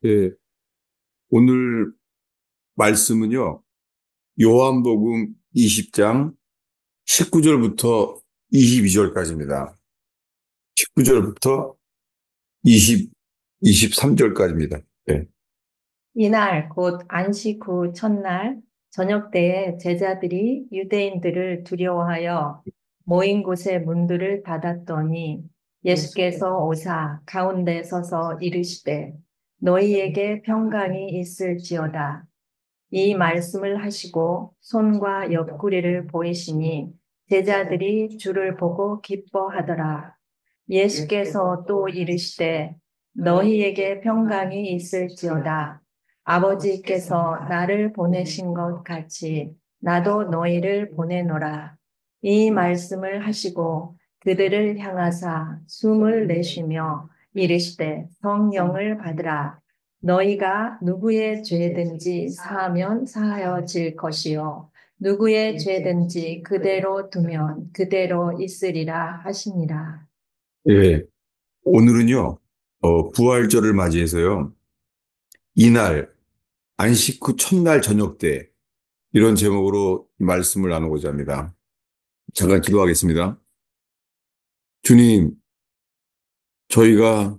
예, 오늘 말씀은요, 요한복음 20장 19절부터 22절까지입니다. 19절부터 23절까지입니다. 예, 이날 곧 안식 후 첫날 저녁 때에 제자들이 유대인들을 두려워하여 모인 곳의 문들을 닫았더니 예수께서 오사 가운데 서서 이르시되 너희에게 평강이 있을지어다. 이 말씀을 하시고 손과 옆구리를 보이시니 제자들이 주를 보고 기뻐하더라. 예수께서 또 이르시되 너희에게 평강이 있을지어다. 아버지께서 나를 보내신 것 같이 나도 너희를 보내노라. 이 말씀을 하시고 그들을 향하사 숨을 내쉬며 이르시되 성령을 받으라. 너희가 누구의 죄든지 사하면 사하여질 것이요 누구의 죄든지 그대로 두면 그대로 있으리라 하시니라. 예, 오늘은요, 부활절을 맞이해서요, 이날, 안식 후 첫날 저녁 때, 이런 제목으로 말씀을 나누고자 합니다. 잠깐 기도하겠습니다. 주님, 저희가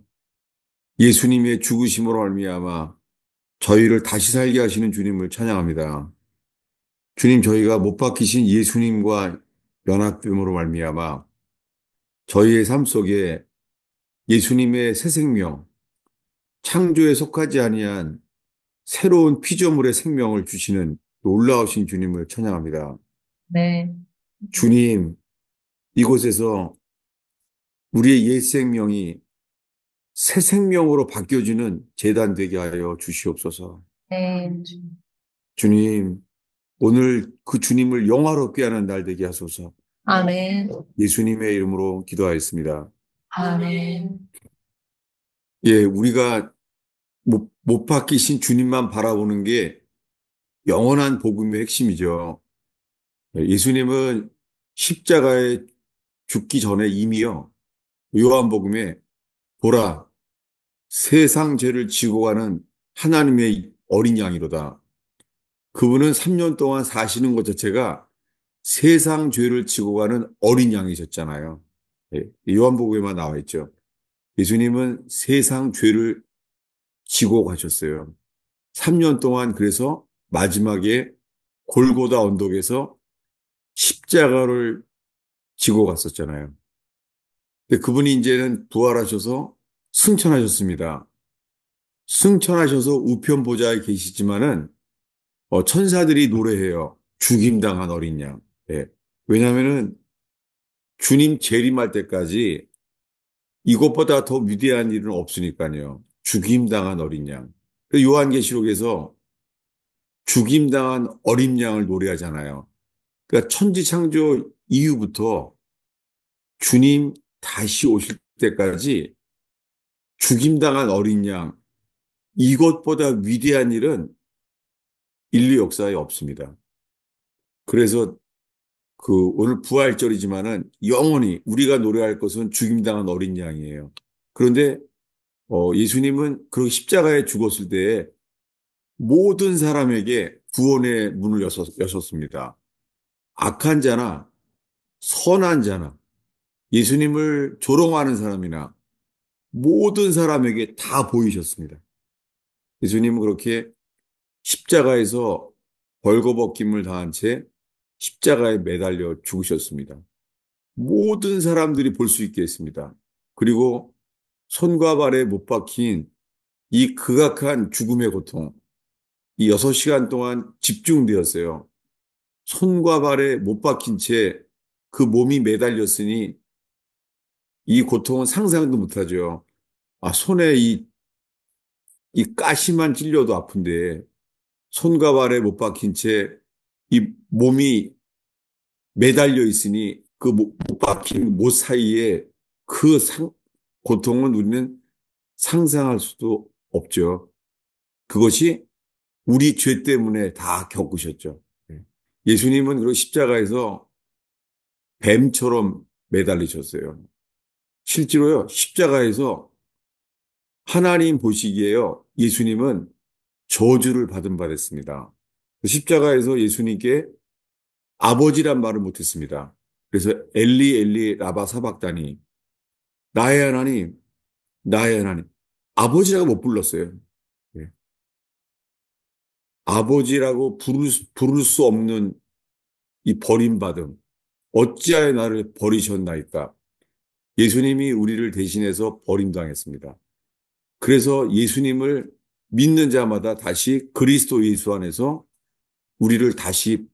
예수님의 죽으심으로 말미암아 저희를 다시 살게 하시는 주님을 찬양합니다. 주님, 저희가 못 박히신 예수님과 연합됨으로 말미암아 저희의 삶 속에 예수님의 새 생명, 창조에 속하지 아니한 새로운 피조물의 생명을 주시는 놀라우신 주님을 찬양합니다. 네. 주님, 이곳에서 우리의 옛 생명이 새 생명으로 바뀌어지는 재단 되게 하여 주시옵소서. 네. 주님, 오늘 그 주님을 영화롭게 하는 날 되게 하소서. 아멘. 예수님의 이름으로 기도하였습니다. 아멘. 예, 우리가 못 바뀌신 주님만 바라보는 게 영원한 복음의 핵심이죠. 예수님은 십자가에 죽기 전에 이미요, 요한복음에 보라, 세상 죄를 지고 가는 하나님의 어린 양이로다. 그분은 3년 동안 사시는 것 자체가 세상 죄를 지고 가는 어린 양이셨잖아요. 예, 요한복음에만 나와 있죠. 예수님은 세상 죄를 지고 가셨어요. 3년 동안 그래서 마지막에 골고다 언덕에서 십자가를 지고 갔었잖아요. 근데 그분이 이제는 부활하셔서 승천하셨습니다. 승천하셔서 우편 보좌에 계시지만은 천사들이 노래해요. 죽임당한 어린 양. 예. 왜냐하면은 주님 재림할 때까지 이것보다 더 위대한 일은 없으니까요. 죽임당한 어린 양. 그 요한계시록에서 죽임당한 어린 양을 노래하잖아요. 그러니까 천지창조 이후부터 주님 다시 오실 때까지 죽임당한 어린 양, 이것보다 위대한 일은 인류 역사에 없습니다. 그래서 오늘 부활절이지만은 영원히 우리가 노래할 것은 죽임당한 어린 양이에요. 그런데 예수님은 그 십자가에 죽었을 때에 모든 사람에게 구원의 문을 여셨습니다. 악한 자나 선한 자나 예수님을 조롱하는 사람이나 모든 사람에게 다 보이셨습니다. 예수님은 그렇게 십자가에서 벌거벗김을 당한 채 십자가에 매달려 죽으셨습니다. 모든 사람들이 볼 수 있게 했습니다. 그리고 손과 발에 못 박힌 이 극악한 죽음의 고통, 이 6시간 동안 집중되었어요. 손과 발에 못 박힌 채 그 몸이 매달렸으니 이 고통은 상상도 못하죠. 아, 손에 이 가시만 찔려도 아픈데 손과 발에 못 박힌 채 이 몸이 매달려 있으니 그 못 박힌 못 사이에 그 고통은 우리는 상상할 수도 없죠. 그것이 우리 죄 때문에 다 겪으셨죠. 예수님은 그 십자가에서 뱀처럼 매달리셨어요. 실제로요, 십자가에서 하나님 보시기에요, 예수님은 저주를 받은 바 됐습니다. 십자가에서 예수님께 아버지란 말을 못했습니다. 그래서 엘리 엘리 라바 사박다니, 나의 하나님, 나의 하나님. 아버지라고 못 불렀어요. 예. 아버지라고 부를 수 없는 이 버림받음. 어찌하여 나를 버리셨나이까. 예수님이 우리를 대신해서 버림당했습니다. 그래서 예수님을 믿는 자마다 다시 그리스도 예수 안에서 우리를 다시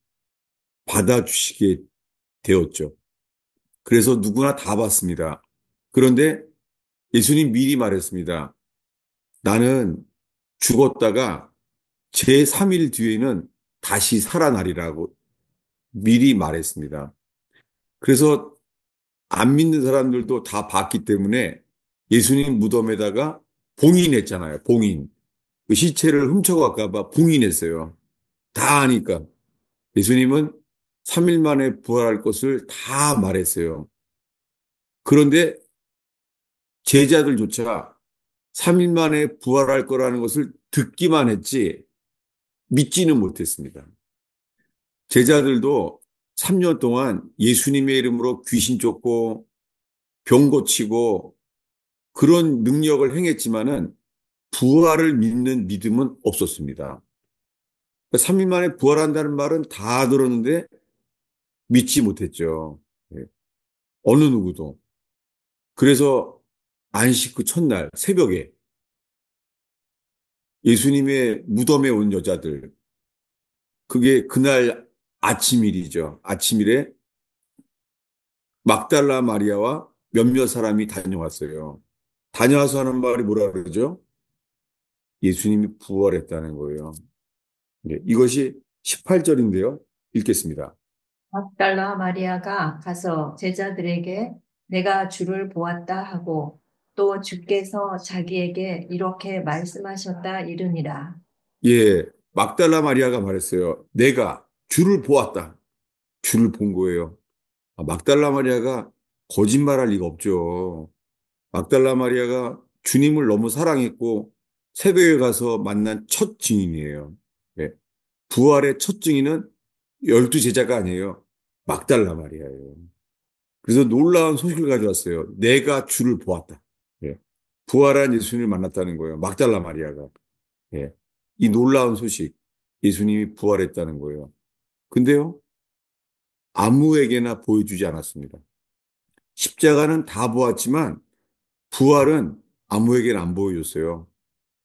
받아주시게 되었죠. 그래서 누구나 다 받습니다. 그런데 예수님 미리 말했습니다. 나는 죽었다가 제3일 뒤에는 다시 살아나리라고 미리 말했습니다. 그래서 안 믿는 사람들도 다 봤기 때문에 예수님 무덤에다가 봉인했잖아요. 봉인. 그 시체를 훔쳐갈까 봐 봉인했어요. 다 아니까. 예수님은 3일 만에 부활할 것을 다 말했어요. 그런데 제자들조차 3일 만에 부활할 거라는 것을 듣기만 했지 믿지는 못했습니다. 제자들도 3년 동안 예수님의 이름으로 귀신 쫓고 병 고치고 그런 능력을 행했지만은 부활을 믿는 믿음은 없었습니다. 3일 만에 부활한다는 말은 다 들었는데 믿지 못했죠. 예. 어느 누구도. 그래서 안식 그 첫날 새벽에 예수님의 무덤에 온 여자들, 그게 그날 아침일이죠. 아침일에 막달라 마리아와 몇몇 사람이 다녀왔어요. 다녀와서 하는 말이 뭐라 그러죠? 예수님이 부활했다는 거예요. 네, 이것이 18절인데요. 읽겠습니다. 막달라 마리아가 가서 제자들에게 내가 주를 보았다 하고 또 주께서 자기에게 이렇게 말씀하셨다 이르니라. 예, 막달라 마리아가 말했어요. 내가 주를 보았다. 주를 본 거예요. 막달라 마리아가 거짓말할 리가 없죠. 막달라 마리아가 주님을 너무 사랑했고 새벽에 가서 만난 첫 증인이에요. 예, 부활의 첫 증인은 12제자가 아니에요. 막달라 마리아예요. 그래서 놀라운 소식을 가져왔어요. 내가 주를 보았다. 예, 부활한 예수님을 만났다는 거예요. 막달라 마리아가. 예, 이 놀라운 소식. 예수님이 부활했다는 거예요. 근데요, 아무에게나 보여주지 않았습니다. 십자가는 다 보았지만 부활은 아무에게나 안 보여줬어요.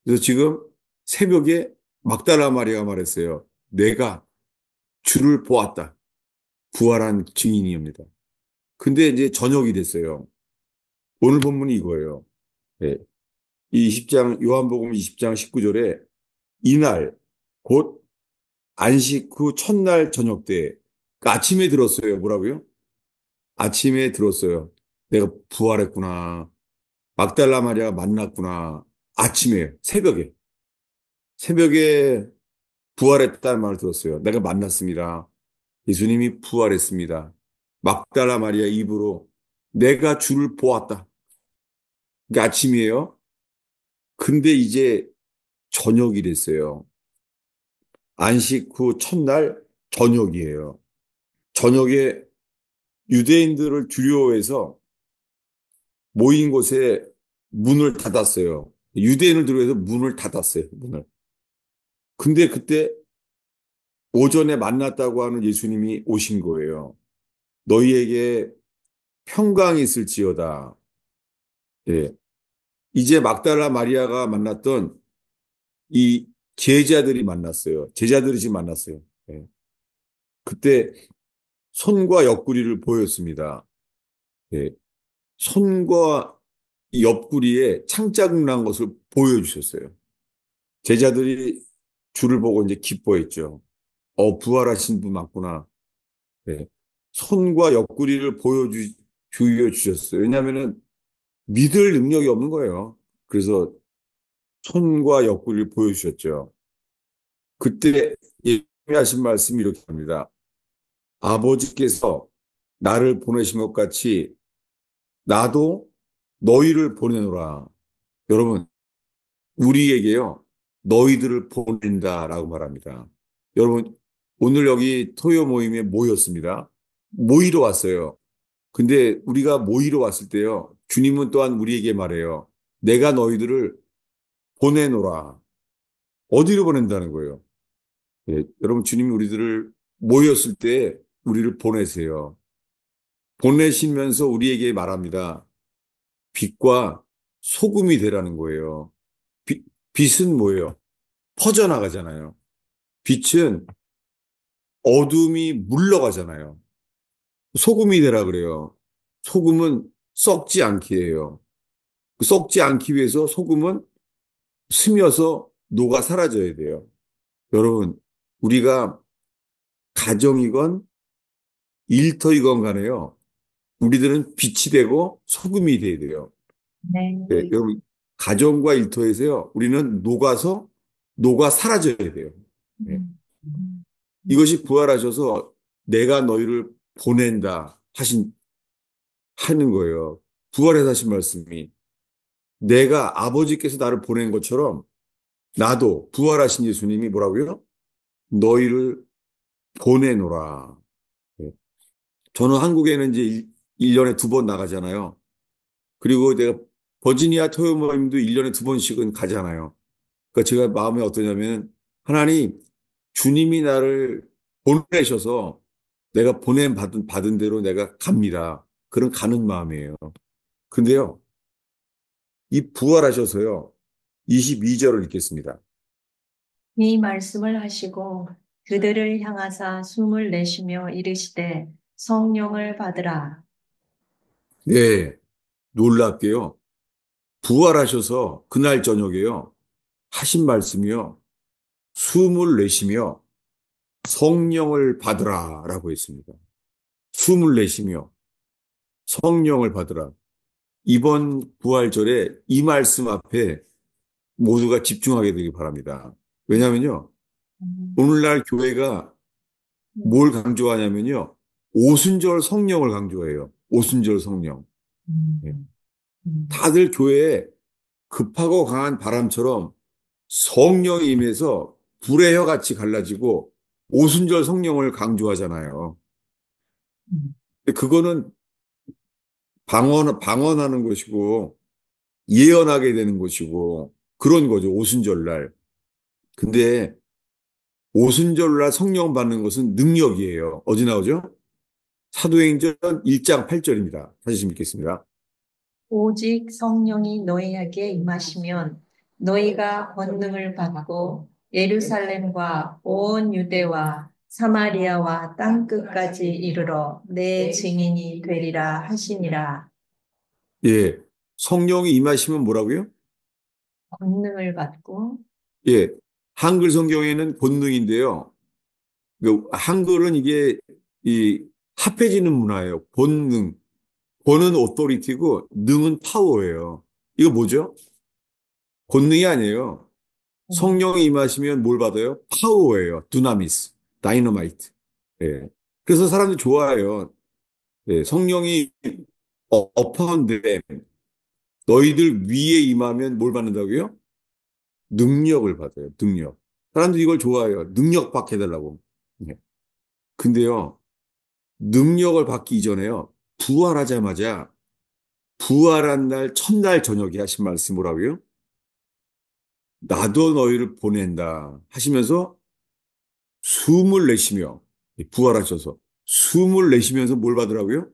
그래서 지금 새벽에 막달라 마리아가 말했어요. 내가 주를 보았다. 부활한 증인이옵니다. 근데 이제 저녁이 됐어요. 오늘 본문이 이거예요. 네. 이 20장, 요한복음 20장 19절에 이날, 곧 안식 후 첫날 저녁 때, 그 아침에 들었어요. 뭐라고요? 아침에 들었어요. 내가 부활했구나. 막달라 마리아가 만났구나. 아침에, 새벽에. 새벽에 부활했다는 말을 들었어요. 내가 만났습니다. 예수님이 부활했습니다. 막달라 마리아 입으로 내가 주를 보았다. 그게 아침이에요. 근데 이제 저녁이 됐어요. 안식 후 첫날 저녁이에요. 저녁에 유대인들을 두려워해서 모인 곳에 문을 닫았어요. 유대인을 두려워해서 문을 닫았어요. 문을. 근데 그때 오전에 만났다고 하는 예수님이 오신 거예요. 너희에게 평강이 있을지어다. 예. 이제 막달라 마리아가 만났던 이 제자들이 만났어요. 제자들이 지금 만났어요. 예. 그때 손과 옆구리를 보였습니다. 예. 손과 이 옆구리에 창자국 난 것을 보여주셨어요. 제자들이 주를 보고 이제 기뻐했죠. 부활하신 분 맞구나. 예. 손과 옆구리를 보여주셨어요. 왜냐하면은 믿을 능력이 없는 거예요. 그래서 손과 옆구리를 보여주셨죠. 그때 예수님이 하신 말씀이 이렇게 합니다. 아버지께서 나를 보내신 것 같이 나도 너희를 보내노라. 여러분, 우리에게요, 너희들을 보낸다라고 말합니다. 여러분, 오늘 여기 토요 모임에 모였습니다. 모이러 왔어요. 근데 우리가 모이러 왔을 때요, 주님은 또한 우리에게 말해요. 내가 너희들을 보내노라. 어디로 보낸다는 거예요? 예, 여러분, 주님이 우리들을 모였을 때 우리를 보내세요. 보내시면서 우리에게 말합니다. 빛과 소금이 되라는 거예요. 빛, 빛은 뭐예요? 퍼져나가잖아요. 빛은 어둠이 물러가잖아요. 소금이 되라 그래요. 소금은 썩지 않게 해요. 썩지 않기 위해서 소금은 스며서 녹아 사라져야 돼요. 여러분, 우리가 가정이건 일터이건 간에요. 우리들은 빛이 되고 소금이 돼야 돼요. 네, 네. 여러분, 가정과 일터에서요, 우리는 녹아 사라져야 돼요. 네. 음, 음, 이것이 부활하셔서 내가 너희를 보낸다 하는 거예요. 부활해서 하신 말씀이. 내가 아버지께서 나를 보낸 것처럼 나도 부활하신 예수님이 뭐라고요? 너희를 보내노라. 네. 저는 한국에는 이제 1년에 2번 나가잖아요. 그리고 내가 버지니아 토요 모임도 1년에 2번씩은 가잖아요. 그러니까 제가 마음이 어떠냐면 하나님 주님이 나를 보내셔서 내가 받은 대로 내가 갑니다. 그런 가는 마음이에요. 근데요, 이 부활하셔서요, 22절을 읽겠습니다. 이 말씀을 하시고 그들을 향하사 숨을 내쉬며 이르시되 성령을 받으라. 네, 놀랍게요. 부활하셔서 그날 저녁에요, 하신 말씀이요, 숨을 내쉬며 성령을 받으라 라고 했습니다. 숨을 내쉬며 성령을 받으라. 이번 부활절에 이 말씀 앞에 모두가 집중하게 되기 바랍니다. 왜냐하면요, 음, 오늘날 교회가 음, 뭘 강조하냐면요, 오순절 성령을 강조해요. 오순절 성령. 예. 음, 음, 다들 교회에 급하고 강한 바람처럼 성령이 임해서 불의 혀같이 갈라지고 오순절 성령을 강조하잖아요. 음. 근데 그거는 방언하는 것이고 예언하게 되는 것이고 그런 거죠. 오순절날. 근데 오순절날 성령 받는 것은 능력이에요. 어디 나오죠? 사도행전 1장 8절입니다. 다시 읽겠습니다. 오직 성령이 너희에게 임하시면 너희가 권능을 받고 예루살렘과 온 유대와 사마리아와 땅 끝까지 이르러 내 증인이 되리라 하시니라. 예. 성령이 임하시면 뭐라고요? 권능을 받고 예. 한글 성경에는 본능인데요. 한글은 이게 이 합해지는 문화예요. 본능. 본은 오토리티고 능은 파워예요. 이거 뭐죠? 본능이 아니에요. 성령이 임하시면 뭘 받아요? 파워예요. 두나미스, 다이너마이트. 예. 그래서 사람들이 좋아해요. 예. 성령이 upon them. 너희들 위에 임하면 뭘 받는다고요? 능력을 받아요. 능력. 사람들이 이걸 좋아해요. 능력 받게 해달라고. 예. 근데요, 능력을 받기 이전에요, 부활하자마자 부활한 날 첫날 저녁에 하신 말씀 뭐라고요? 나도 너희를 보낸다 하시면서 숨을 내쉬며 부활하셔서 숨을 내쉬면서 뭘 받으라고요?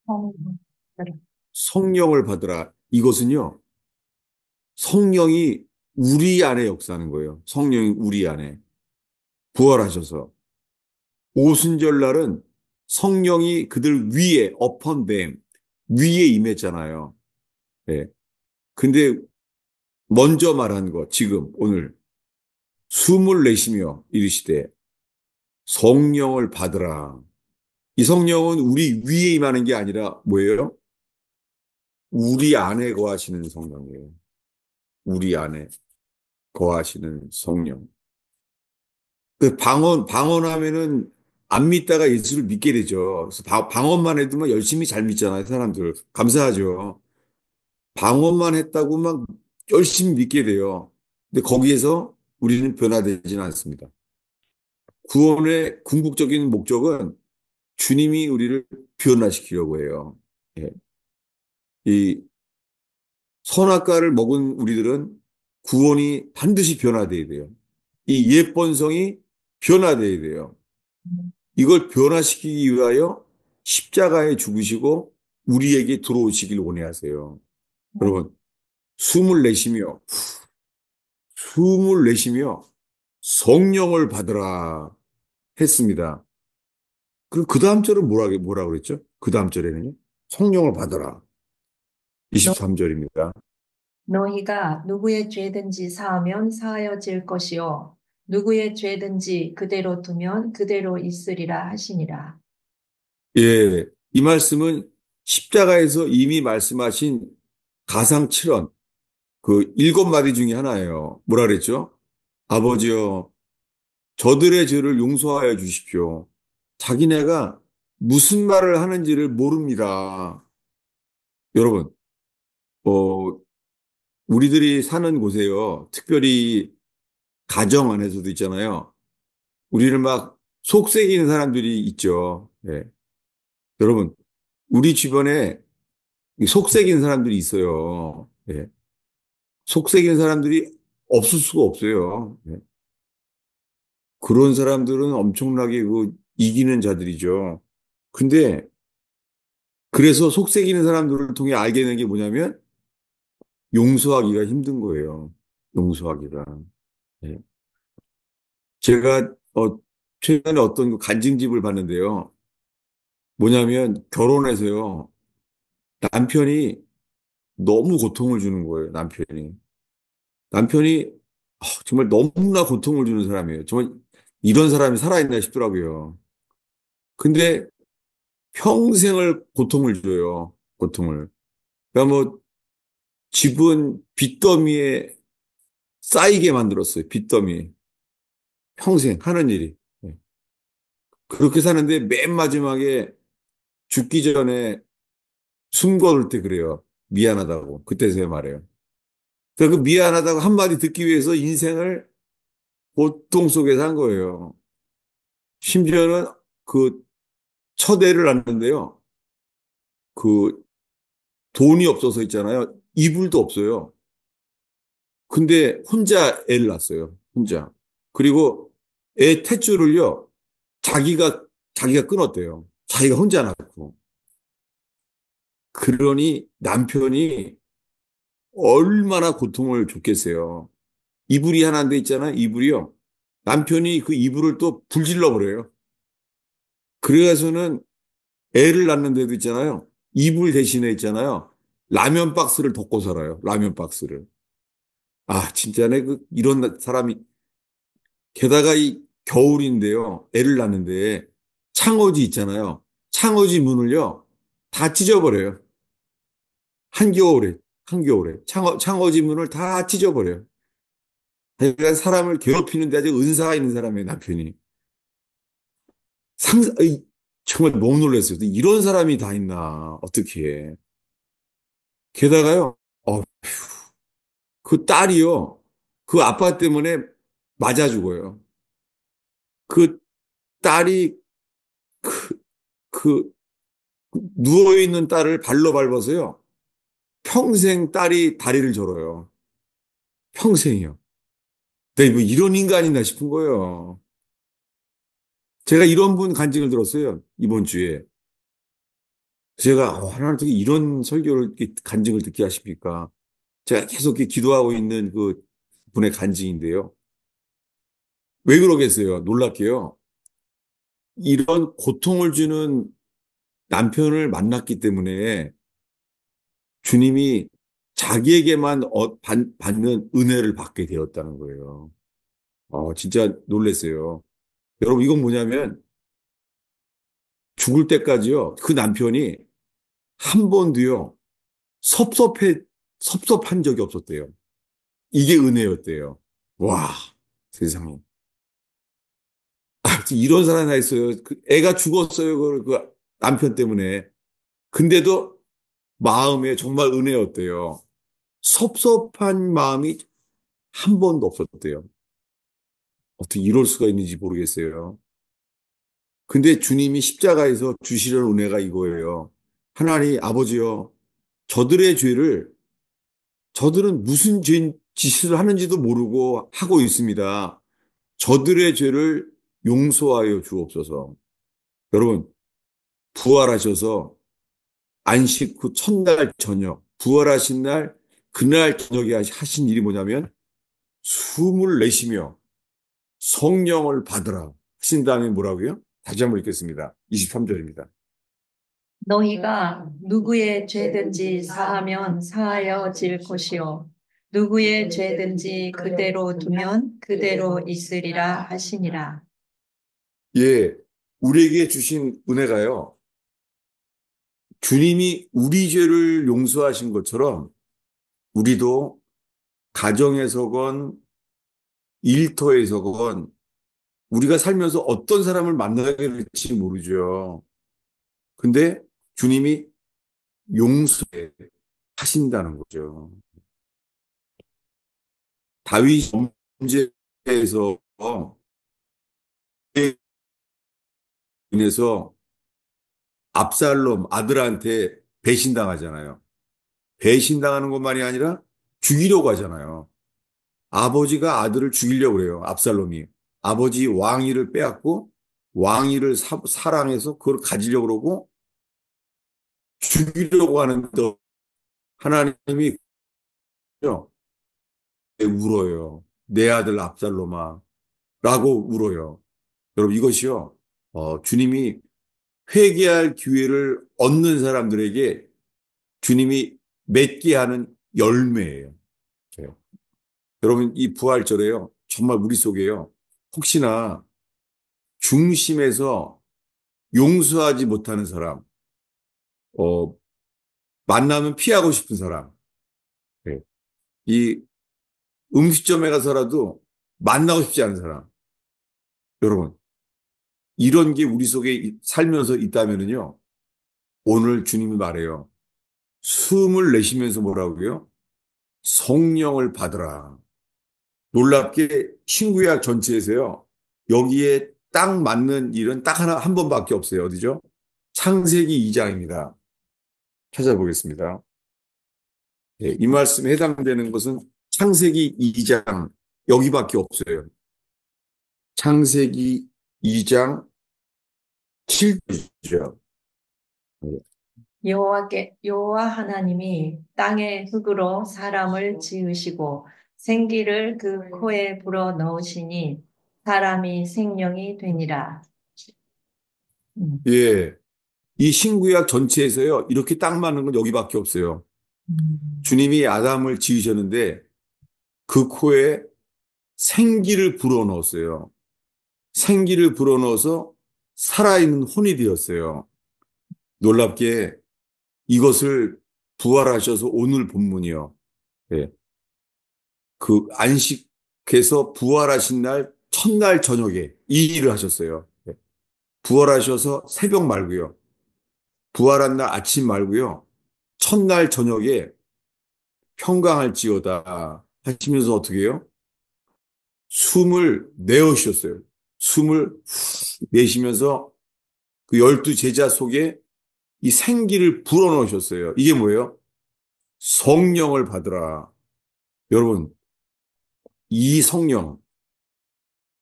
성령. 성령을 받으라. 이것은요, 성령이 우리 안에 역사하는 거예요. 성령이 우리 안에 부활하셔서 오순절날은 성령이 그들 위에 upon them 위에 임했잖아요. 예. 근데 먼저 말한 거 지금 오늘 숨을 내쉬며 이르시되 성령을 받으라. 이 성령은 우리 위에 임하는 게 아니라 뭐예요? 우리 안에 거하시는 성령이에요. 우리 안에 거하시는 성령. 그 방언하면은 안 믿다가 예수를 믿게 되죠. 그래서 방언만 해도 막 열심히 잘 믿잖아요, 사람들. 감사하죠. 방언만 했다고 막 열심히 믿게 돼요. 근데 거기에서 우리는 변화되지는 않습니다. 구원의 궁극적인 목적은 주님이 우리를 변화시키려고 해요. 예. 이 선악과를 먹은 우리들은 구원이 반드시 변화돼야 돼요. 이 옛 본성이 변화돼야 돼요. 이걸 변화시키기 위하여 십자가에 죽으시고 우리에게 들어오시길 원해하세요. 여러분, 숨을 내쉬며, 숨을 내쉬며 성령을 받으라 했습니다. 그럼 그 다음 절은 뭐라 그랬죠? 그 다음 절에는요? 성령을 받으라. 너, 23절입니다. 너희가 누구의 죄든지 사하면 사하여질 것이요 누구의 죄든지 그대로 두면 그대로 있으리라 하시니라. 예, 이 말씀은 십자가에서 이미 말씀하신 가상 7언, 그 7마디 중에 하나예요. 뭐라 그랬죠? 아버지여, 저들의 죄를 용서하여 주십시오. 자기네가 무슨 말을 하는지를 모릅니다. 여러분, 어, 우리들이 사는 곳에요. 특별히 가정 안에서도 있잖아요. 우리를 막 속삭이는 사람들이 있죠. 예. 여러분, 우리 주변에 속삭이는 사람들이 있어요. 예. 속삭이는 사람들이 없을 수가 없어요. 예. 그런 사람들은 엄청나게 그 이기는 자들이죠. 근데 그래서 속삭이는 사람들을 통해 알게 된 게 뭐냐면 용서하기가 힘든 거예요. 용서하기가. 예. 제가 최근에 어떤 그 간증집을 봤는데요. 뭐냐면 결혼해서요. 남편이 너무 고통을 주는 거예요. 남편이 정말 너무나 고통을 주는 사람이에요. 정말 이런 사람이 살아있나 싶더라고요. 근데 평생을 고통을 줘요. 고통을. 그러니까 뭐 집은 빚더미에 쌓이게 만들었어요. 빚더미. 평생 하는 일이. 네. 그렇게 사는데 맨 마지막에 죽기 전에 숨 거둘 때 그래요. 미안하다고. 그때 제가 말해요. 그러니까 그 미안하다고 한마디 듣기 위해서 인생을 고통 속에 산 거예요. 심지어는 그 첫 애를 낳는데요. 그 돈이 없어서 있잖아요. 이불도 없어요. 근데 혼자 애를 낳았어요. 혼자. 그리고 애 탯줄을요. 자기가 자기가 끊었대요. 자기가 혼자 낳고. 그러니 남편이 얼마나 고통을 줬겠어요. 이불이 하나 돼 있잖아요. 이불이요. 남편이 그 이불을 또 불질러 버려요. 그래서는 애를 낳는 데도 있잖아요. 이불 대신에 있잖아요. 라면 박스를 덮고 살아요. 라면 박스를. 아, 진짜네. 이런 사람이. 게다가 이 겨울인데요. 애를 낳는데 창호지 있잖아요. 창호지 문을요. 다 찢어버려요. 한겨울에, 한겨울에. 창호지 문을 다 찢어버려요. 그러니까 사람을 괴롭히는데 아주 은사가 있는 사람이에요, 남편이. 정말 너무 놀랐어요. 이런 사람이 다 있나. 어떻게. 게다가요, 어, 그 딸이요. 그 아빠 때문에 맞아 죽어요. 그 딸이 그, 그 누워있는 딸을 발로 밟아서요. 평생 딸이 다리를 절어요. 평생이요. 내가 뭐 이런 인간이나 싶은 거예요. 제가 이런 분 간증을 들었어요. 이번 주에. 제가 하나님 어떻게 이런 설교를, 간증을 듣게 하십니까? 제가 계속 이렇게 기도하고 있는 그 분의 간증인데요. 왜 그러겠어요? 놀랍게요. 이런 고통을 주는 남편을 만났기 때문에 주님이 자기에게만 받는 은혜를 받게 되었다는 거예요. 진짜 놀랐어요. 여러분, 이건 뭐냐면 죽을 때까지요. 그 남편이 한 번도요. 섭섭해, 섭섭한 적이 없었대요. 이게 은혜였대요. 와, 세상에. 이런 사람이 다 있어요. 애가 죽었어요. 그 남편 때문에. 근데도 마음에 정말 은혜였대요. 섭섭한 마음이 한 번도 없었대요. 어떻게 이럴 수가 있는지 모르겠어요. 근데 주님이 십자가에서 주시려는 은혜가 이거예요. 하나님 아버지요, 저들의 죄를 저들은 무슨 짓을 하는지도 모르고 하고 있습니다. 저들의 죄를 용서하여 주옵소서. 여러분, 부활하셔서 안식 후 첫날 저녁, 부활하신 날, 그날 저녁에 하신 일이 뭐냐면 숨을 내쉬며 성령을 받으라 하신 다음에 뭐라고요? 다시 한번 읽겠습니다. 23절입니다. 너희가 누구의 죄든지 사하면 사하여질 것이요 누구의 죄든지 그대로 두면 그대로 있으리라 하시니라. 예, 우리에게 주신 은혜가요. 주님이 우리 죄를 용서하신 것처럼 우리도 가정에서건 일터에서건 우리가 살면서 어떤 사람을 만나게 될지 모르죠. 근데 주님이 용서하신다는 거죠. 다윗 범죄에서 인해서 압살롬 아들한테 배신당하잖아요. 배신당하는 것만이 아니라 죽이려고 하잖아요. 아버지가 아들을 죽이려고 그래요. 압살롬이. 아버지 왕위를 빼앗고 왕위를 사랑해서 그걸 가지려고 그러고 죽이려고 하는데 하나님이 울어요. 내 아들 압살롬아 라고 울어요. 여러분 이것이요. 주님이 회개할 기회를 얻는 사람들에게 주님이 맺게 하는 열매예요. 네. 여러분 이 부활절에요. 정말 우리 속에요. 혹시나 중심에서 용서하지 못하는 사람, 어, 만나면 피하고 싶은 사람, 네. 이 음식점에 가서라도 만나고 싶지 않은 사람, 여러분, 이런 게 우리 속에 살면서 있다면요, 오늘 주님이 말해요. 숨을 내쉬면서 뭐라고요? 성령을 받으라. 놀랍게 신구약 전체에서요, 여기에 딱 맞는 일은 딱 한 번밖에 없어요. 어디죠? 창세기 2장입니다. 찾아보겠습니다. 예, 이 말씀에 해당되는 것은 창세기 2장 여기밖에 없어요. 창세기 2장 7절이죠. 여호와 하나님이 땅의 흙으로 사람을 지으시고 생기를 그 코에 불어 넣으시니 사람이 생명이 되니라. 음. 예, 이 신구약 전체에서요 이렇게 딱 맞는 건 여기밖에 없어요. 주님이 아담을 지으셨는데 그 코에 생기를 불어넣었어요. 생기를 불어넣어서 살아있는 혼이 되었어요. 놀랍게 이것을 부활하셔서 오늘 본문이요. 예, 그 안식해서 부활하신 날 첫날 저녁에 이 일을 하셨어요. 예, 부활하셔서 새벽 말고요. 부활한 날 아침 말고요. 첫날 저녁에 평강할지어다 하시면서 어떻게 해요? 숨을 내어쉬었어요. 숨을 내쉬면서 그 12제자 속에 이 생기를 불어넣으셨어요. 이게 뭐예요? 성령을 받으라. 여러분, 이 성령,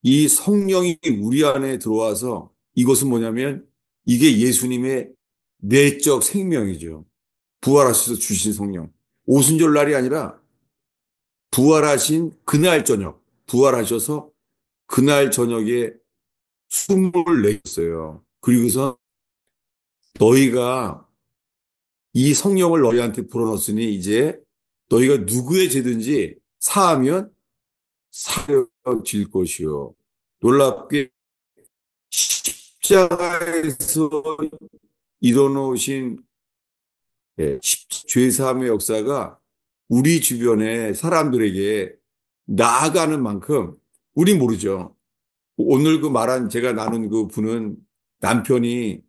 이 성령이 우리 안에 들어와서 이것은 뭐냐면 이게 예수님의 내적 생명이죠. 부활하셔서 주신 성령. 오순절 날이 아니라 부활하신 그날 저녁, 부활하셔서 그날 저녁에 숨을 내셨어요. 그리고서 너희가 이 성령을 너희한테 불어넣었으니 이제 너희가 누구의 죄든지 사하면 사여질 것이요. 놀랍게 십자가에서 일어놓으신 죄사함의 역사가 우리 주변의 사람들에게 나아가는 만큼 우리 모르죠. 오늘 그 말한 제가 나눈 그 분은 남편이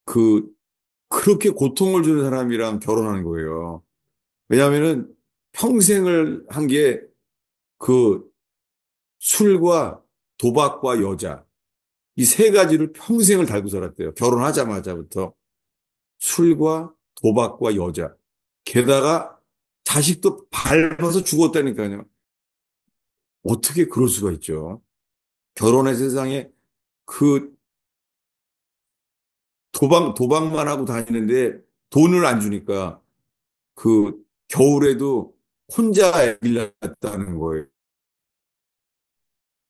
그 그렇게 고통을 주는 사람이랑 결혼하는 거예요. 왜냐하면은 평생을 한 게 그 술과 도박과 여자. 이 세 가지를 평생을 달고 살았대요. 결혼하자마자부터. 술과 도박과 여자. 게다가 자식도 밟아서 죽었다니까요. 어떻게 그럴 수가 있죠? 결혼의 세상에 그 도박만 하고 다니는데 돈을 안 주니까 그 겨울에도 혼자 애기를 낳았다는 거예요.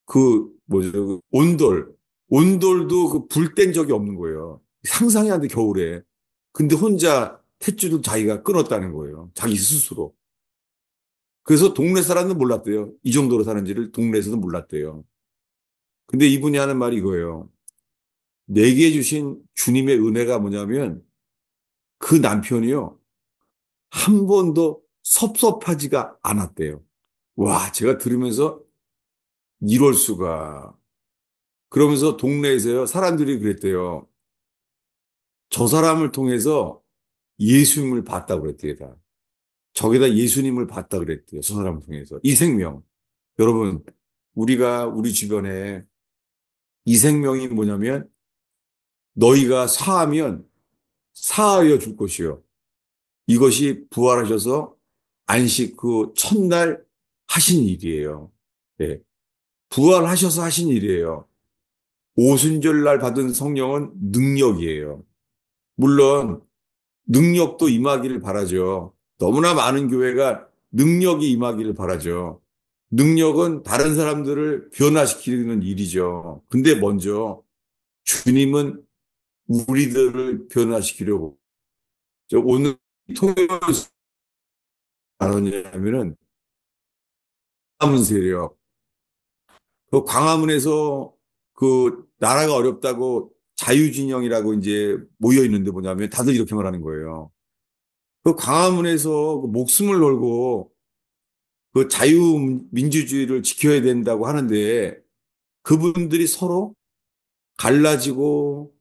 그 뭐죠? 그 온돌. 온돌도 그 불 뗀 적이 없는 거예요. 상상이 안 돼, 겨울에. 근데 혼자 탯줄을 자기가 끊었다는 거예요. 자기 스스로. 그래서 동네 사람은 몰랐대요. 이 정도로 사는지를 동네에서도 몰랐대요. 근데 이분이 하는 말이 이거예요. 내게 주신 주님의 은혜가 뭐냐면 그 남편이요. 한 번도 섭섭하지가 않았대요. 와, 제가 들으면서 이럴 수가. 그러면서 동네에서요, 사람들이 그랬대요. 저 사람을 통해서 예수님을 봤다고 그랬대요. 다. 저기다 예수님을 봤다 그랬대요. 저 사람을 통해서. 이 생명. 여러분, 우리가 우리 주변에 이 생명이 뭐냐면 너희가 사하면 사하여 줄 것이요. 이것이 부활하셔서 안식 그 첫날 하신 일이에요. 네. 부활하셔서 하신 일이에요. 오순절 날 받은 성령은 능력이에요. 물론 능력도 임하기를 바라죠. 너무나 많은 교회가 능력이 임하기를 바라죠. 능력은 다른 사람들을 변화시키는 일이죠. 근데 먼저 주님은 우리들을 변화시키려고. 저 오늘 통일 나눴냐면은 광화문 세력. 그 광화문에서 그 나라가 어렵다고 자유진영이라고 이제 모여 있는데 뭐냐면 다들 이렇게 말하는 거예요. 그 광화문에서 그 목숨을 걸고 그 자유민주주의를 지켜야 된다고 하는데 그분들이 서로 갈라지고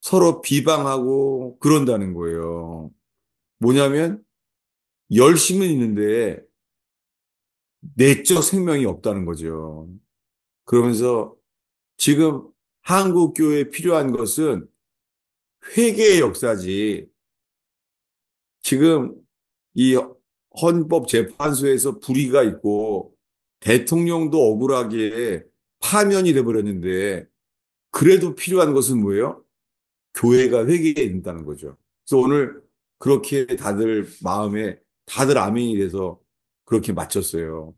서로 비방하고 그런다는 거예요. 뭐냐면 열심은 있는데 내적 생명이 없다는 거죠. 그러면서 지금 한국 교회에 필요한 것은 회개의 역사지. 지금 이 헌법재판소에서 불의가 있고 대통령도 억울하게 파면이 돼버렸는데 그래도 필요한 것은 뭐예요? 교회가 회개해야 된다는 거죠. 그래서 오늘 그렇게 다들 마음에 다들 아멘이 돼서 그렇게 마쳤어요.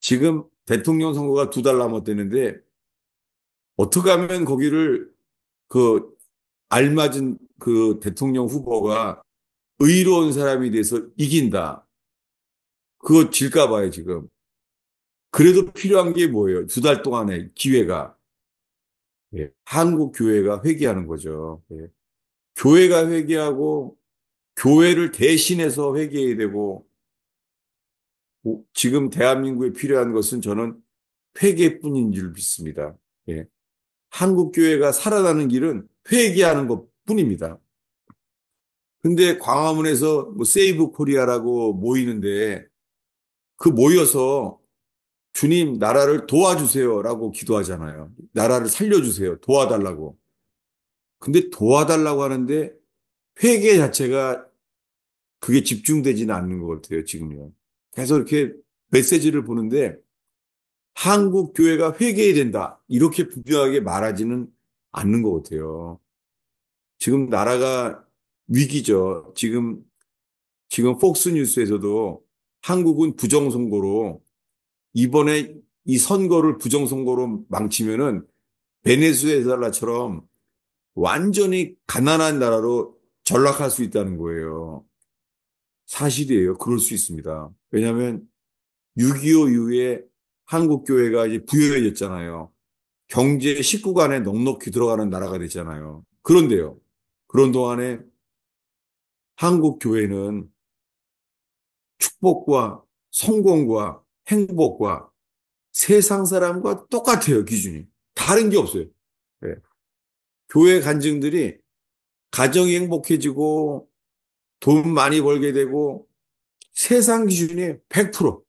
지금 대통령 선거가 2달 남았다는데 어떻게 하면 거기를 그 알맞은 그 대통령 후보가 의로운 사람이 돼서 이긴다. 그거 질까 봐요, 지금. 그래도 필요한 게 뭐예요? 2달 동안의 기회가. 예. 한국 교회가 회개하는 거죠. 예. 교회가 회개하고 교회를 대신해서 회개해야 되고 지금 대한민국에 필요한 것은 저는 회개뿐인 줄 믿습니다. 예. 한국 교회가 살아나는 길은 회개하는 것뿐입니다. 근데 광화문에서 뭐 세이브 코리아라고 모이는데 그 모여서 주님 나라를 도와주세요라고 기도하잖아요. 나라를 살려주세요. 도와달라고. 근데 도와달라고 하는데 회개 자체가 그게 집중되지는 않는 것 같아요, 지금요. 계속 이렇게 메시지를 보는데 한국 교회가 회개해야 된다. 이렇게 분명하게 말하지는 않는 것 같아요. 지금 나라가 위기죠. 지금 폭스뉴스에서도 한국은 부정선거로 이번에 이 선거를 부정선거로 망치면은 베네수엘라처럼 완전히 가난한 나라로 전락할 수 있다는 거예요. 사실이에요. 그럴 수 있습니다. 왜냐하면 6.25 이후에 한국 교회가 이제 부유해졌잖아요. 경제 식구간에 넉넉히 들어가는 나라가 됐잖아요. 그런데요. 그런 동안에 한국 교회는 축복과 성공과 행복과 세상 사람과 똑같아요, 기준이. 다른 게 없어요. 네. 교회 간증들이 가정이 행복해지고 돈 많이 벌게 되고 세상 기준이 100%.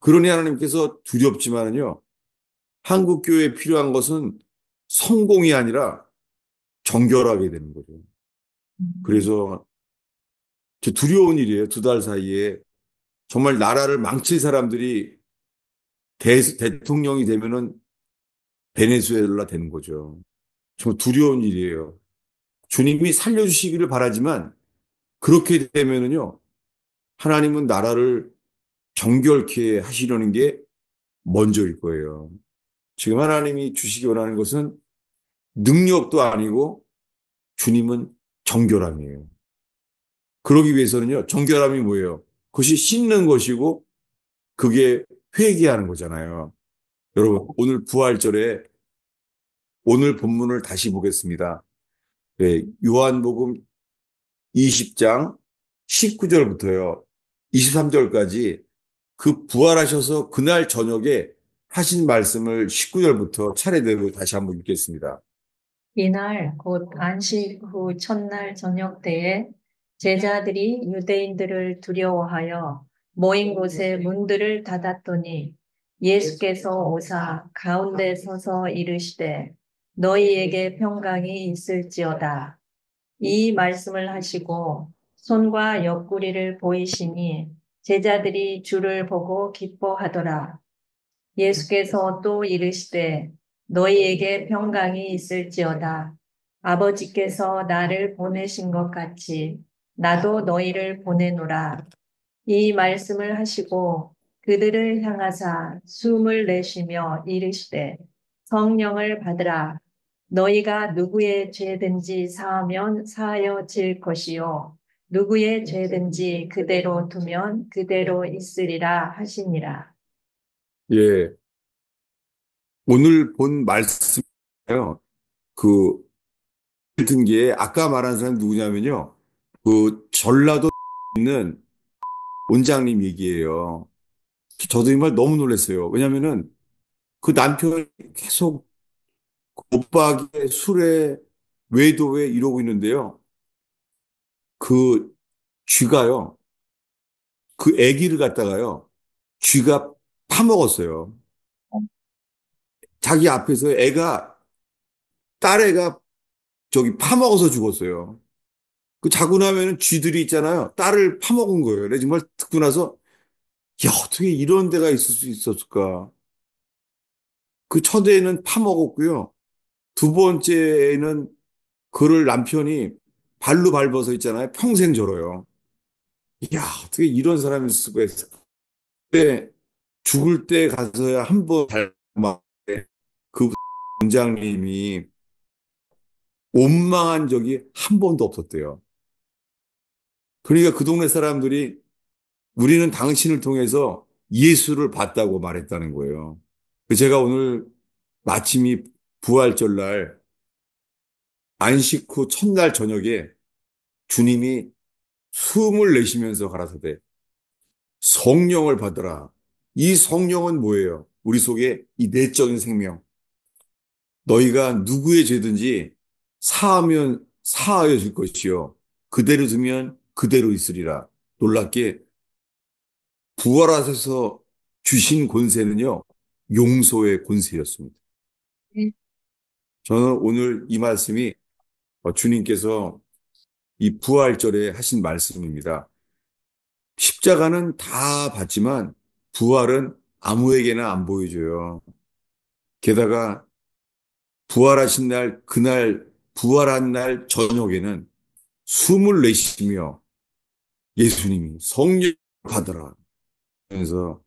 그러니 하나님께서 두렵지만은요, 한국 교회에 필요한 것은 성공이 아니라 정결하게 되는 거죠. 그래서 두려운 일이에요. 두 달 사이에 정말 나라를 망칠 사람들이 대통령이 되면은 베네수엘라 되는 거죠. 정말 두려운 일이에요. 주님이 살려주시기를 바라지만 그렇게 되면은요, 하나님은 나라를 정결케 하시려는 게 먼저일 거예요. 지금 하나님이 주시기 원하는 것은 능력도 아니고 주님은 정결함이에요. 그러기 위해서는요, 정결함이 뭐예요? 그것이 씻는 것이고 그게 회개하는 거잖아요. 여러분, 오늘 부활절에 오늘 본문을 다시 보겠습니다. 네, 요한복음 20장 19절부터요. 23절까지 그 부활하셔서 그날 저녁에 하신 말씀을 19절부터 차례대로 다시 한번 읽겠습니다. 이날 곧 안식 후 첫날 저녁 때에 제자들이 유대인들을 두려워하여 모인 곳에 문들을 닫았더니 예수께서 오사 가운데 서서 이르시되 너희에게 평강이 있을지어다. 이 말씀을 하시고 손과 옆구리를 보이시니 제자들이 주를 보고 기뻐하더라. 예수께서 또 이르시되 너희에게 평강이 있을지어다. 아버지께서 나를 보내신 것 같이 나도 너희를 보내노라. 이 말씀을 하시고 그들을 향하사 숨을 내쉬며 이르시되 성령을 받으라. 너희가 누구의 죄든지 사하면 사하여질 것이요 누구의 죄든지 그대로 두면 그대로 있으리라 하시니라. 예, 오늘 본 말씀이요. 그 든 게 아까 말한 사람이 누구냐면요. 그 전라도 있는 원장님 얘기예요. 저도 이 말 너무 놀랐어요. 왜냐면은 그 남편이 계속 오빠에게 술에 외도에 이러고 있는데요. 그 쥐가요. 그 아기를 갖다가요. 쥐가 파먹었어요. 자기 앞에서 딸애가 저기 파먹어서 죽었어요. 그 자고 나면은 쥐들이 있잖아요. 딸을 파먹은 거예요. 내가 정말 듣고 나서 야, 어떻게 이런 데가 있을 수 있었을까? 그 첫 애는 파먹었고요. 두 번째는 그를 남편이 발로 밟아서 있잖아요. 평생 절어요. 야, 어떻게 이런 사람이 있을 수가 있을까? 그때 죽을 때 가서야 한 번 닮아 그 원장님이 원망한 적이 한 번도 없었대요. 그러니까 그 동네 사람들이 우리는 당신을 통해서 예수를 봤다고 말했다는 거예요. 제가 오늘 마침이 부활절 날 안식 후 첫날 저녁에 주님이 숨을 내쉬면서 가라사대 성령을 받으라. 이 성령은 뭐예요? 우리 속에 이 내적인 생명. 너희가 누구의 죄든지 사하면 사하여 줄 것이요. 그대로 두면 그대로 있으리라. 놀랍게 부활하셔서 주신 권세는요. 용서의 권세였습니다. 저는 오늘 이 말씀이 주님께서 이 부활절에 하신 말씀입니다. 십자가는 다 봤지만 부활은 아무에게나 안 보여줘요. 게다가 부활하신 날, 그날, 부활한 날 저녁에는 숨을 내쉬며 예수님이 성령 받으라. 그래서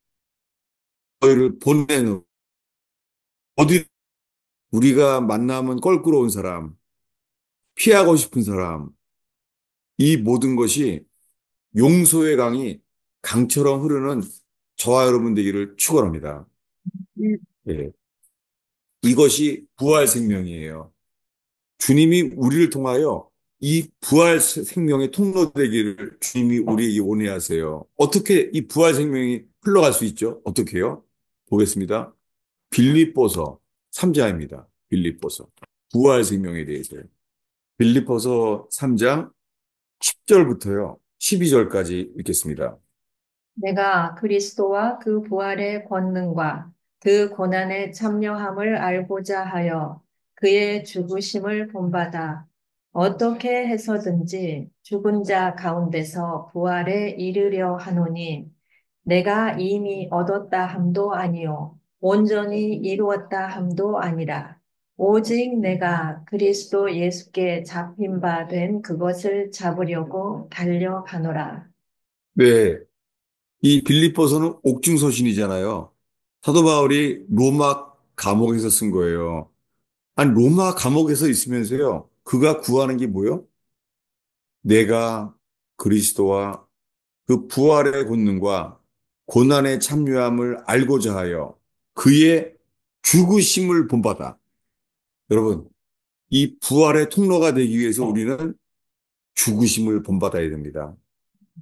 너희를 보내는 어디 우리가 만나면 껄끄러운 사람, 피하고 싶은 사람, 이 모든 것이 용서의 강이 강처럼 흐르는 저와 여러분 되기를 축원합니다. 예. 이것이 부활 생명이에요. 주님이 우리를 통하여 이 부활 생명의 통로 되기를 주님이 우리에게 원해하세요. 어떻게 이 부활 생명이 흘러갈 수 있죠? 어떻게요? 보겠습니다. 빌립보서 3장입니다. 빌립보서. 부활 생명에 대해서요. 빌립보서 3장 10절부터요. 12절까지 읽겠습니다. 내가 그리스도와 그 부활의 권능과 그 고난의 참여함을 알고자 하여 그의 죽으심을 본받아 어떻게 해서든지 죽은 자 가운데서 부활에 이르려 하노니 내가 이미 얻었다 함도 아니요 온전히 이루었다 함도 아니라 오직 내가 그리스도 예수께 잡힌 바 된 그것을 잡으려고 달려가노라. 네. 이 빌립보서는 옥중서신이잖아요. 사도 바울이 로마 감옥에서 쓴 거예요. 아니, 로마 감옥에서 있으면서요. 그가 구하는 게 뭐요? 내가 그리스도와 그 부활의 권능과 고난의 참여함을 알고자 하여 그의 죽으심을 본받아. 여러분, 이 부활의 통로가 되기 위해서 우리는 죽으심을 본받아야 됩니다.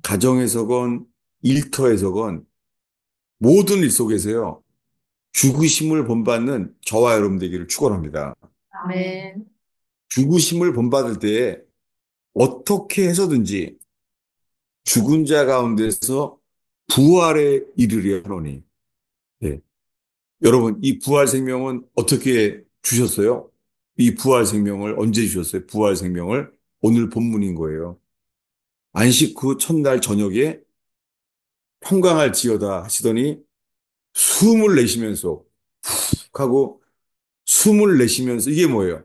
가정에서건 일터에서건 모든 일 속에서요. 죽으심을 본받는 저와 여러분 되기를 축원합니다. 아멘. 죽으심을 본받을 때에 어떻게 해서든지 죽은 자 가운데서 부활에 이르려 하노니. 예. 여러분, 이 부활 생명은 어떻게 주셨어요? 이 부활 생명을 언제 주셨어요? 부활 생명을 오늘 본문인 거예요. 안식 후 첫날 저녁에 평강할지어다 하시더니 숨을 내쉬면서 푹 하고 숨을 내쉬면서 이게 뭐예요?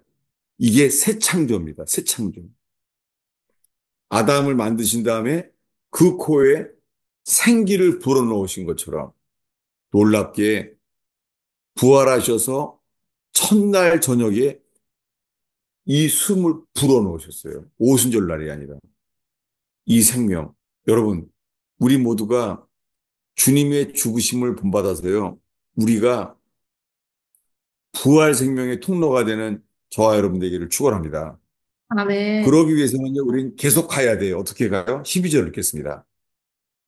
이게 새 창조입니다. 새 창조. 아담을 만드신 다음에 그 코에 생기를 불어넣으신 것처럼 놀랍게 부활하셔서 첫날 저녁에 이 숨을 불어넣으셨어요. 오순절 날이 아니라. 이 생명. 여러분, 우리 모두가 주님의 죽으심을 본받아서요. 우리가 부활 생명의 통로가 되는 저와 여러분 되기를 축원합니다. 아멘. 그러기 위해서는요, 우리는 계속 가야 돼요. 어떻게 가요? 12절 읽겠습니다.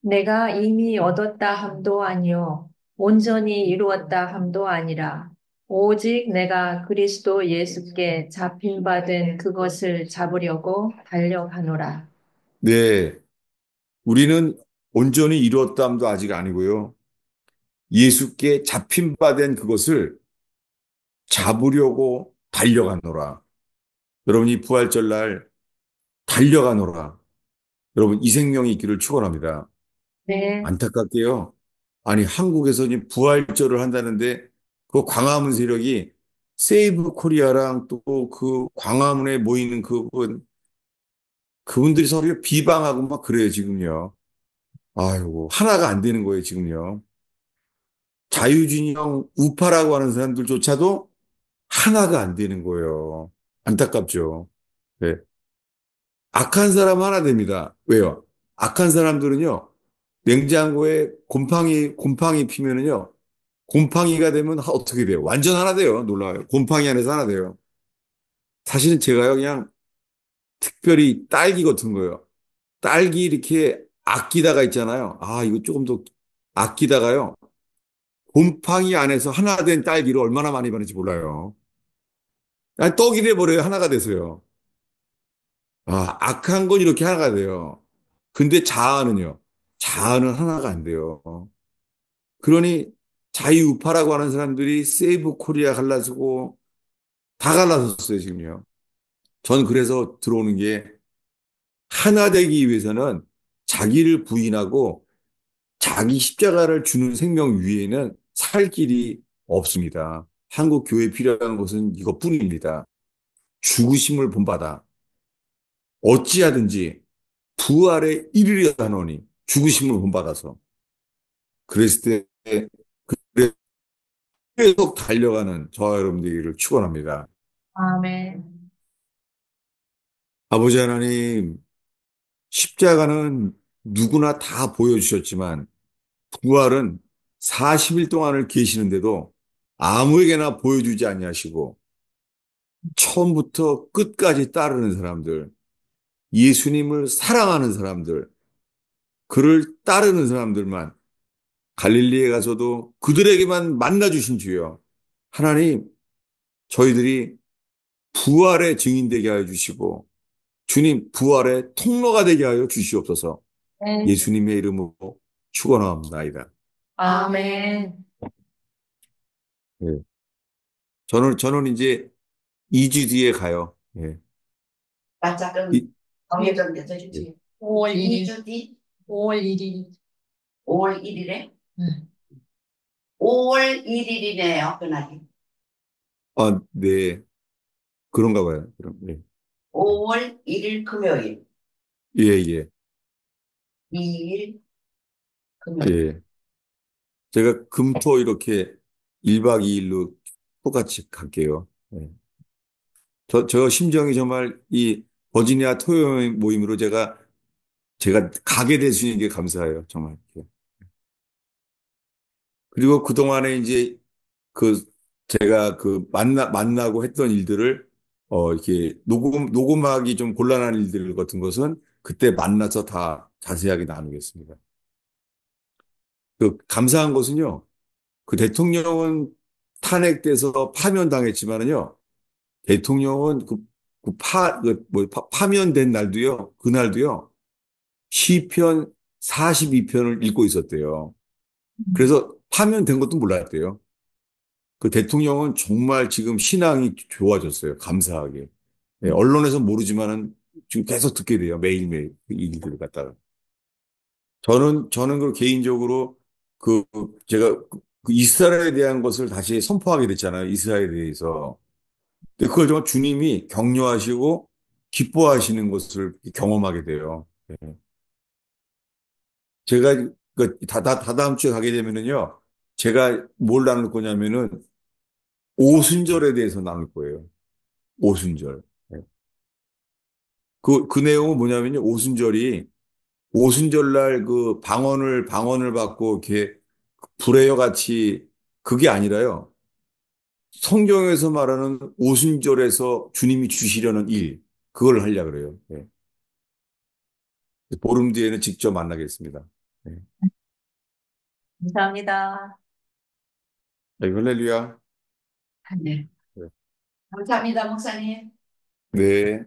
내가 이미 얻었다 함도 아니요 온전히 이루었다 함도 아니라 오직 내가 그리스도 예수께 잡힌 바 된 그것을 잡으려고 달려가노라. 네. 우리는 온전히 이루었다함도 아직 아니고요. 예수께 잡힌 바 된 그것을 잡으려고 달려가노라. 여러분, 이 부활절 날 달려가노라. 여러분, 이 생명이 있기를 축원합니다. 네. 안타깝게요. 아니, 한국에서 이 부활절을 한다는데 그 광화문 세력이 세이브 코리아랑 또 그 광화문에 모이는 그분들이 서로 비방하고 막 그래요, 지금요. 아이고, 하나가 안 되는 거예요, 지금요. 자유진영 우파라고 하는 사람들조차도 하나가 안 되는 거예요. 안타깝죠. 네. 악한 사람 하나 됩니다. 왜요? 악한 사람들은요, 냉장고에 곰팡이 피면은요, 곰팡이가 되면 어떻게 돼요? 완전 하나 돼요. 놀라워요. 곰팡이 안에서 하나 돼요. 사실은 제가요, 그냥 특별히 딸기 같은 거예요. 딸기 이렇게 아끼다가 있잖아요. 아, 이거 조금 더 아끼다가요. 곰팡이 안에서 하나 된 딸기를 얼마나 많이 바는지 몰라요. 아니, 떡이 돼버려요. 하나가 돼서요. 아, 악한 건 이렇게 하나가 돼요. 근데 자아는요. 자아는 하나가 안 돼요. 그러니 자유우파라고 하는 사람들이 세이브 코리아 갈라서고 다 갈라섰어요, 지금요. 전 그래서 들어오는 게 하나 되기 위해서는 자기를 부인하고 자기 십자가를 주는 생명 위에는 살 길이 없습니다. 한국 교회에 필요한 것은 이것뿐입니다. 죽으심을 본받아 어찌하든지 부활에 이르려 하노니 죽으심을 본받아서 그랬을 때 계속 달려가는 저와 여러분들을 축원합니다. 아멘. 아버지 하나님, 십자가는 누구나 다 보여주셨지만 부활은 40일 동안을 계시는데도 아무에게나 보여주지 아니하시고 처음부터 끝까지 따르는 사람들, 예수님을 사랑하는 사람들, 그를 따르는 사람들만 갈릴리에 가서도 그들에게만 만나주신 주여. 하나님, 저희들이 부활의 증인되게 하여 주시고 주님 부활의 통로가 되게 하여 주시옵소서. 네. 예수님의 이름으로 축원합니다. 아멘. 예. 저는 이제 2주 뒤에 가요. 예. 바짝은 이, 정해졌는데 예. 5월 1일. 2주 뒤 5월 1일. 5월 1일에 응. 5월 1일이네요 그날이. 아, 네. 그런가 봐요. 그럼, 예. 5월 1일 금요일, 예, 예. 2일 금요일. 예. 제가 금토 이렇게 1박 2일로 똑같이 갈게요. 예. 저 심정이 정말 이 버지니아 토요 모임으로 제가 가게 될 수 있는 게 감사해요. 정말. 예. 그리고 그동안에 이제 그 제가 만나고 했던 일들을 이렇게 녹음하기 좀 곤란한 일들 같은 것은 그때 만나서 다 자세하게 나누겠습니다. 그 감사한 것은요. 그 대통령은 탄핵돼서 파면당했지만은요. 대통령은 파면된 날도요. 그날도요. 시편 42편을 읽고 있었대요. 그래서 파면된 것도 몰랐대요. 그 대통령은 정말 지금 신앙이 좋아졌어요. 감사하게. 예, 언론에서 모르지만은 지금 계속 듣게 돼요. 매일매일 그 얘기들을 갖다가. 저는 그 개인적으로 제가 그 이스라엘에 대한 것을 다시 선포하게 됐잖아요. 이스라엘에 대해서. 근데 그걸 정말 주님이 격려하시고 기뻐하시는 것을 경험하게 돼요. 예. 제가 다다음 주에 가게 되면은요. 제가 뭘 나눌 거냐면은 오순절에 대해서 나눌 거예요. 오순절. 예. 그 내용은 뭐냐면요. 오순절 날 그 방언을 받고 이렇게 불회와 같이 그게 아니라요. 성경에서 말하는 오순절에서 주님이 주시려는 일, 그걸 하려고 그래요. 예. 보름 뒤에는 직접 만나겠습니다. 예. 감사합니다. 네, 할렐루야. 네. 네. 감사합니다, 목사님. 네.